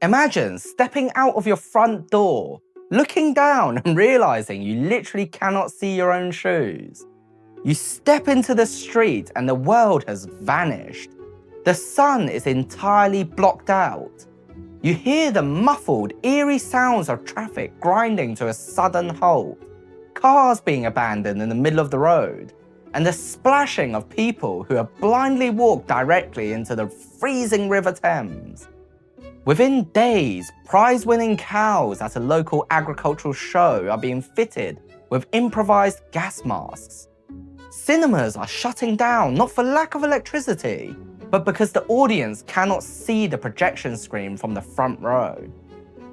Imagine stepping out of your front door, looking down and realizing you literally cannot see your own shoes. You step into the street and the world has vanished. The sun is entirely blocked out. You hear the muffled, eerie sounds of traffic grinding to a sudden halt, cars being abandoned in the middle of the road, and the splashing of people who have blindly walked directly into the freezing River Thames. Within days, prize-winning cows at a local agricultural show are being fitted with improvised gas masks. Cinemas are shutting down not for lack of electricity, but because the audience cannot see the projection screen from the front row.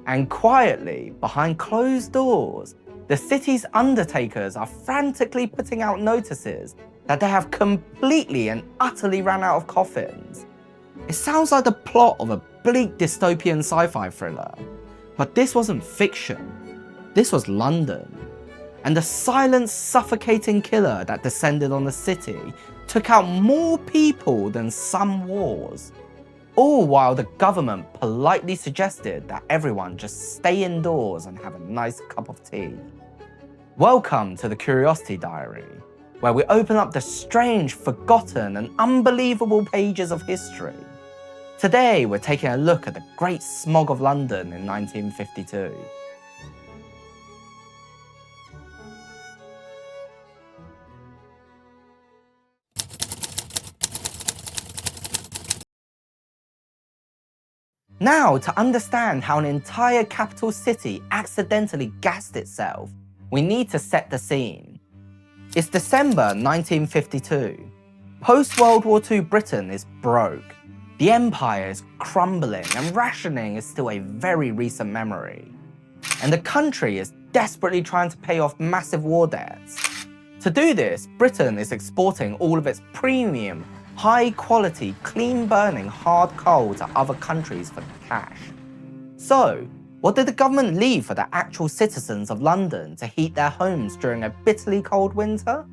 And quietly, behind closed doors, the city's undertakers are frantically putting out notices that they have completely and utterly ran out of coffins. It sounds like the plot of a bleak dystopian sci-fi thriller, but this wasn't fiction. This was London. And the silent, suffocating killer that descended on the city took out more people than some wars. All while the government politely suggested that everyone just stay indoors and have a nice cup of tea. Welcome to the Curiosity Diary, where we open up the strange, forgotten and unbelievable pages of history. Today we're taking a look at the Great Smog of London in 1952. Now, to understand how an entire capital city accidentally gassed itself, we need to set the scene. It's December 1952. Post-World War II Britain is broke. The empire is crumbling and rationing is still a very recent memory. And the country is desperately trying to pay off massive war debts. To do this, Britain is exporting all of its premium, high-quality, clean-burning hard coal to other countries for cash. So, what did the government leave for the actual citizens of London to heat their homes during a bitterly cold winter?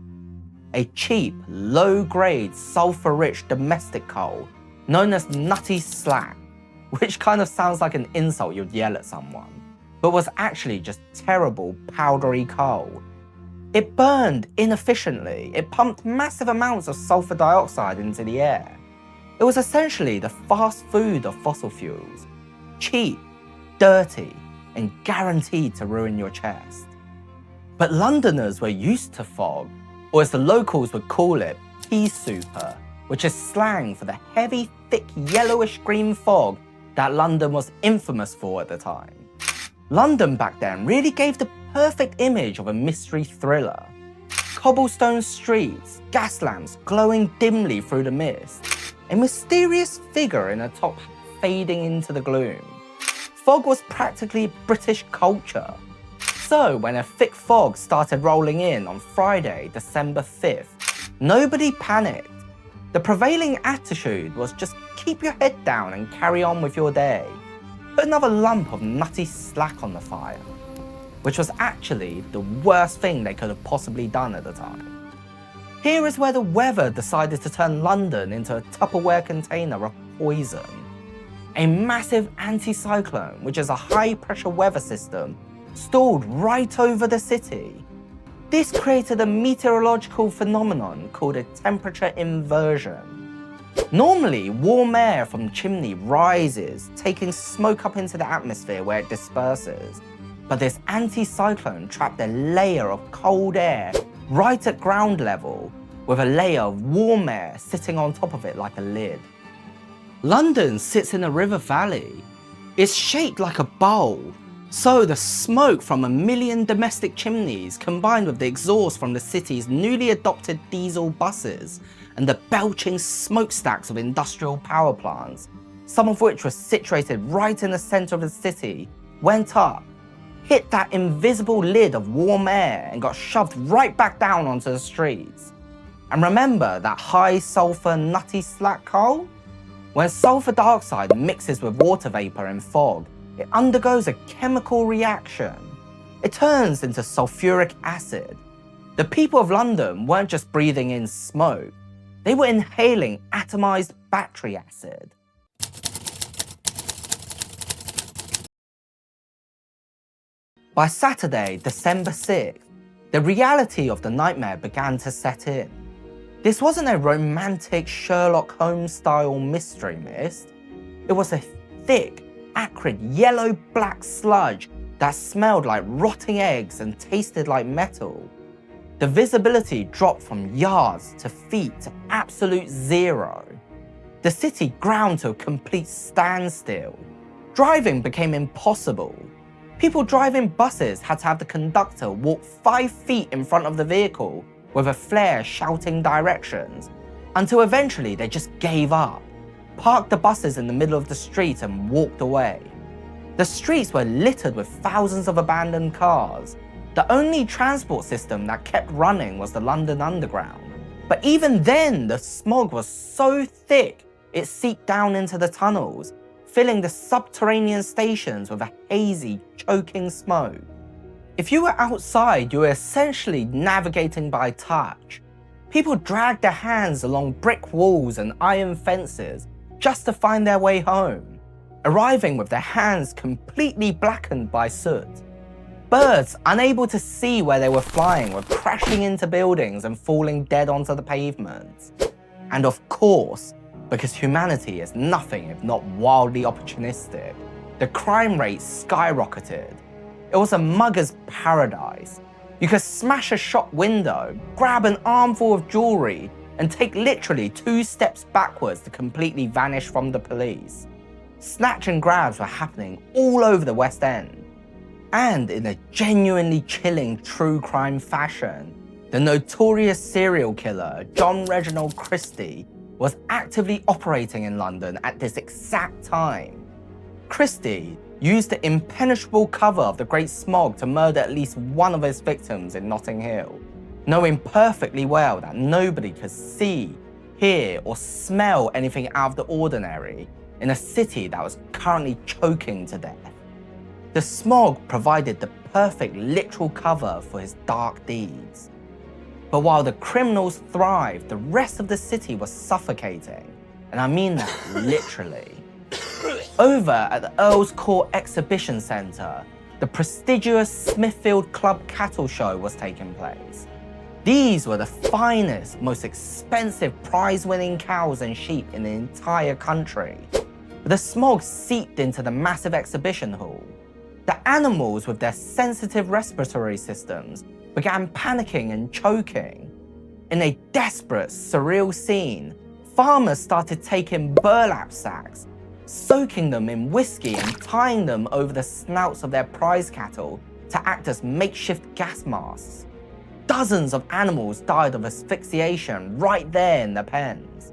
A cheap, low-grade, sulfur-rich domestic coal known as Nutty slack, which kind of sounds like an insult you'd yell at someone, but was actually just terrible, powdery coal. It burned inefficiently. It pumped massive amounts of sulfur dioxide into the air. It was essentially the fast food of fossil fuels. Cheap, dirty, and guaranteed to ruin your chest. But Londoners were used to fog, or as the locals would call it, pea-souper, which is slang for the heavy, thick, yellowish-green fog that London was infamous for at the time. London back then really gave the perfect image of a mystery thriller. Cobblestone streets, gas lamps glowing dimly through the mist, a mysterious figure in a top hat fading into the gloom. Fog was practically British culture. So when a thick fog started rolling in on Friday, December 5th, nobody panicked. The prevailing attitude was just keep your head down and carry on with your day. Put another lump of nutty slack on the fire, which was actually the worst thing they could have possibly done at the time. Here is where the weather decided to turn London into a Tupperware container of poison. A massive anticyclone, which is a high-pressure weather system, stalled right over the city. This created a meteorological phenomenon called a temperature inversion. Normally, warm air from the chimney rises, taking smoke up into the atmosphere where it disperses. But this anticyclone trapped a layer of cold air right at ground level, with a layer of warm air sitting on top of it like a lid. London sits in a river valley. It's shaped like a bowl, so the smoke from a million domestic chimneys combined with the exhaust from the city's newly adopted diesel buses and the belching smokestacks of industrial power plants, some of which were situated right in the centre of the city, went up, hit that invisible lid of warm air and got shoved right back down onto the streets. And remember that high sulfur nutty slack coal? When sulfur dioxide mixes with water vapour in fog, it undergoes a chemical reaction. It turns into sulfuric acid. The people of London weren't just breathing in smoke, they were inhaling atomised battery acid. By Saturday, December 6th, the reality of the nightmare began to set in. This wasn't a romantic Sherlock Holmes-style mystery mist. It was a thick, acrid, yellow-black sludge that smelled like rotting eggs and tasted like metal. The visibility dropped from yards to feet to absolute zero. The city ground to a complete standstill. Driving became impossible. People driving buses had to have the conductor walk 5 feet in front of the vehicle with a flare shouting directions, until eventually they just gave up, parked the buses in the middle of the street and walked away. The streets were littered with thousands of abandoned cars. The only transport system that kept running was the London Underground. But even then, the smog was so thick it seeped down into the tunnels, filling the subterranean stations with a hazy, choking smoke. If you were outside, you were essentially navigating by touch. People dragged their hands along brick walls and iron fences just to find their way home, arriving with their hands completely blackened by soot. Birds, unable to see where they were flying, were crashing into buildings and falling dead onto the pavements. And of course, because humanity is nothing if not wildly opportunistic, the crime rate skyrocketed. It was a mugger's paradise. You could smash a shop window, grab an armful of jewelry, and take literally 2 steps backwards to completely vanish from the police. Snatch and grabs were happening all over the West End. And in a genuinely chilling true crime fashion, the notorious serial killer John Reginald Christie was actively operating in London at this exact time. Christie used the impenetrable cover of the Great Smog to murder at least one of his victims in Notting Hill, knowing perfectly well that nobody could see, hear, or smell anything out of the ordinary in a city that was currently choking to death. The smog provided the perfect literal cover for his dark deeds. But while the criminals thrived, the rest of the city was suffocating, and I mean that literally. Over at the Earl's Court Exhibition Centre, the prestigious Smithfield Club Cattle Show was taking place. These were the finest, most expensive prize-winning cows and sheep in the entire country. The smog seeped into the massive exhibition hall. The animals, with their sensitive respiratory systems, began panicking and choking. In a desperate, surreal scene, farmers started taking burlap sacks, soaking them in whiskey and tying them over the snouts of their prize cattle to act as makeshift gas masks. Dozens of animals died of asphyxiation right there in the pens.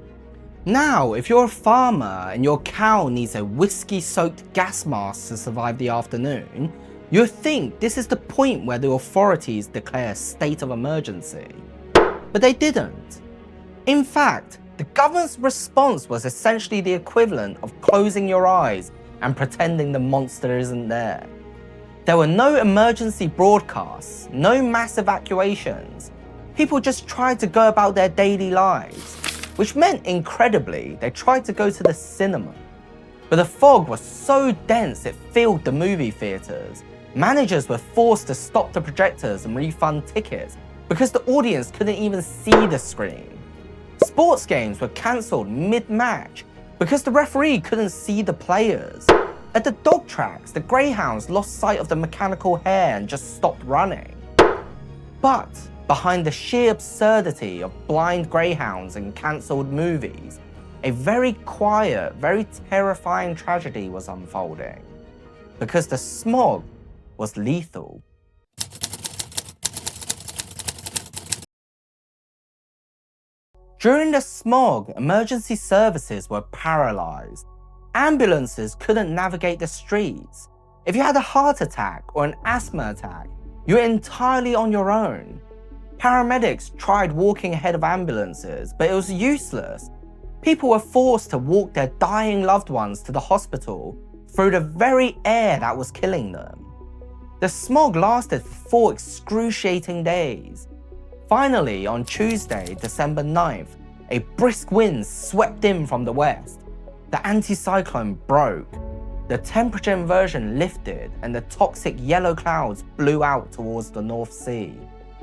Now, if you're a farmer and your cow needs a whiskey-soaked gas mask to survive the afternoon, you'd think this is the point where the authorities declare a state of emergency. But they didn't. In fact, the government's response was essentially the equivalent of closing your eyes and pretending the monster isn't there. There were no emergency broadcasts, no mass evacuations. People just tried to go about their daily lives, which meant, incredibly, they tried to go to the cinema. But the fog was so dense it filled the movie theatres. Managers were forced to stop the projectors and refund tickets because the audience couldn't even see the screen. Sports games were cancelled mid-match because the referee couldn't see the players. At the dog tracks, the greyhounds lost sight of the mechanical hare and just stopped running. But behind the sheer absurdity of blind greyhounds and cancelled movies, a very quiet, very terrifying tragedy was unfolding. Because the smog was lethal. During the smog, emergency services were paralysed. Ambulances couldn't navigate the streets. If you had a heart attack or an asthma attack, you were entirely on your own. Paramedics tried walking ahead of ambulances, but it was useless. People were forced to walk their dying loved ones to the hospital through the very air that was killing them. The smog lasted for 4 excruciating days. Finally, on Tuesday, December 9th, a brisk wind swept in from the west. The anticyclone broke. the temperature inversion lifted and the toxic yellow clouds blew out towards the North Sea.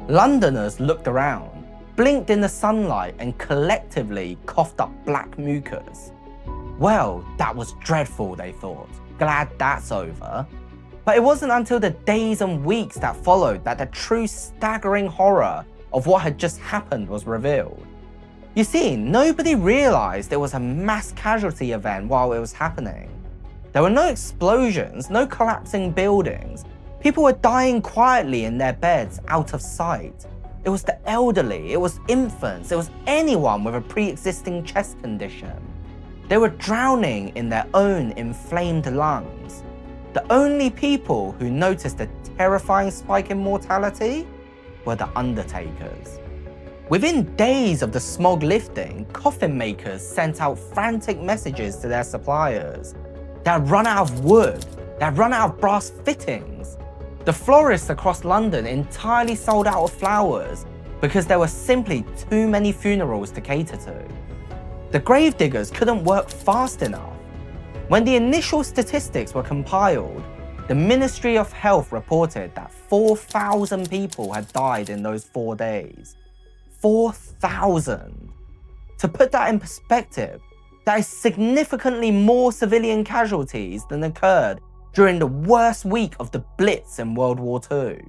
Londoners looked around, blinked in the sunlight, and collectively coughed up black mucus. Well, that was dreadful, they thought. Glad that's over. But it wasn't until the days and weeks that followed that the true staggering horror of what had just happened was revealed. You see, nobody realized it was a mass casualty event while it was happening. There were no explosions, no collapsing buildings. People were dying quietly in their beds, out of sight. It was the elderly, it was infants, it was anyone with a pre-existing chest condition. They were drowning in their own inflamed lungs. The only people who noticed the terrifying spike in mortality were the undertakers. Within days of the smog lifting, coffin makers sent out frantic messages to their suppliers. They had run out of wood, they had run out of brass fittings. The florists across London entirely sold out of flowers because there were simply too many funerals to cater to. The gravediggers couldn't work fast enough. When the initial statistics were compiled, the Ministry of Health reported that 4,000 people had died in those 4 days. 4,000! To put that in perspective, that is significantly more civilian casualties than occurred during the worst week of the Blitz in World War II.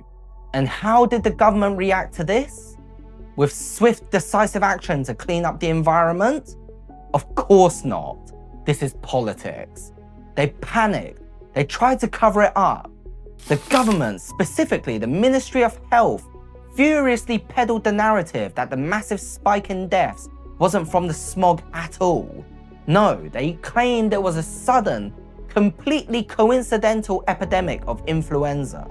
And how did the government react to this? With swift, decisive action to clean up the environment? Of course not. This is politics. They panicked. They tried to cover it up. The government, specifically the Ministry of Health, furiously peddled the narrative that the massive spike in deaths wasn't from the smog at all. No, they claimed it was a sudden, completely coincidental epidemic of influenza.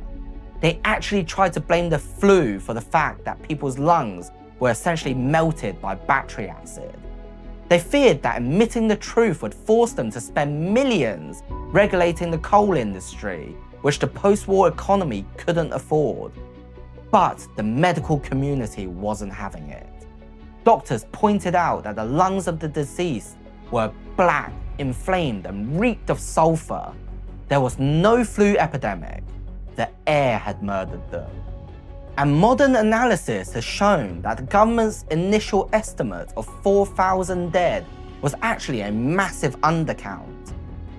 They actually tried to blame the flu for the fact that people's lungs were essentially melted by battery acid. They feared that admitting the truth would force them to spend millions regulating the coal industry, which the post-war economy couldn't afford. But the medical community wasn't having it. Doctors pointed out that the lungs of the deceased were black, inflamed, and reeked of sulfur. There was no flu epidemic. The air had murdered them. And modern analysis has shown that the government's initial estimate of 4,000 dead was actually a massive undercount.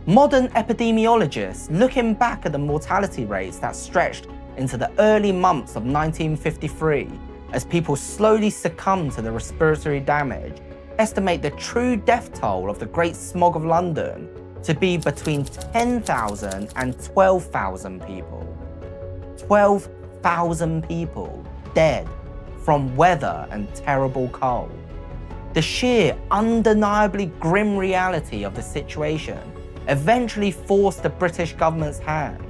Modern epidemiologists, looking back at the mortality rates that stretched into the early months of 1953, as people slowly succumbed to the respiratory damage, estimate the true death toll of the Great Smog of London to be between 10,000 and 12,000 people. 12,000 people dead from weather and terrible cold. The sheer, undeniably grim reality of the situation eventually forced the British government's hand.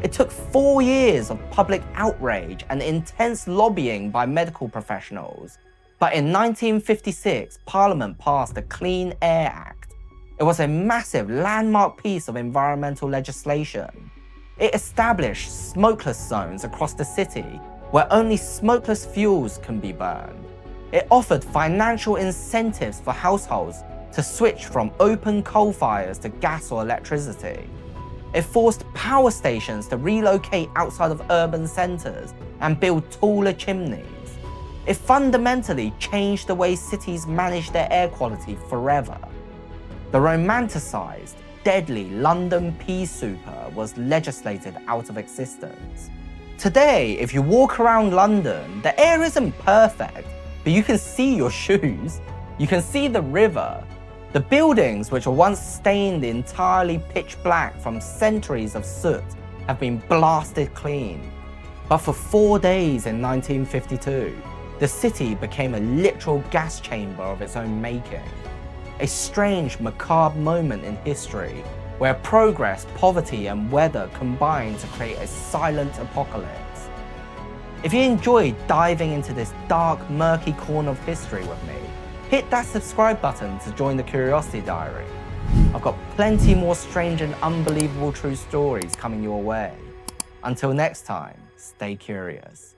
It took 4 years of public outrage and intense lobbying by medical professionals. But in 1956, Parliament passed the Clean Air Act. It was a massive landmark piece of environmental legislation. It established smokeless zones across the city where only smokeless fuels can be burned. It offered financial incentives for households to switch from open coal fires to gas or electricity. It forced power stations to relocate outside of urban centres and build taller chimneys. It fundamentally changed the way cities manage their air quality forever. The romanticised, deadly London pea-souper was legislated out of existence. Today, if you walk around London, the air isn't perfect, but you can see your shoes, you can see the river. The buildings, which were once stained entirely pitch black from centuries of soot, have been blasted clean. But for 4 days in 1952, the city became a literal gas chamber of its own making. A strange, macabre moment in history where progress, poverty, and weather combined to create a silent apocalypse. If you enjoyed diving into this dark, murky corner of history with me, hit that subscribe button to join the Curiosity Diary. I've got plenty more strange and unbelievable true stories coming your way. Until next time, stay curious.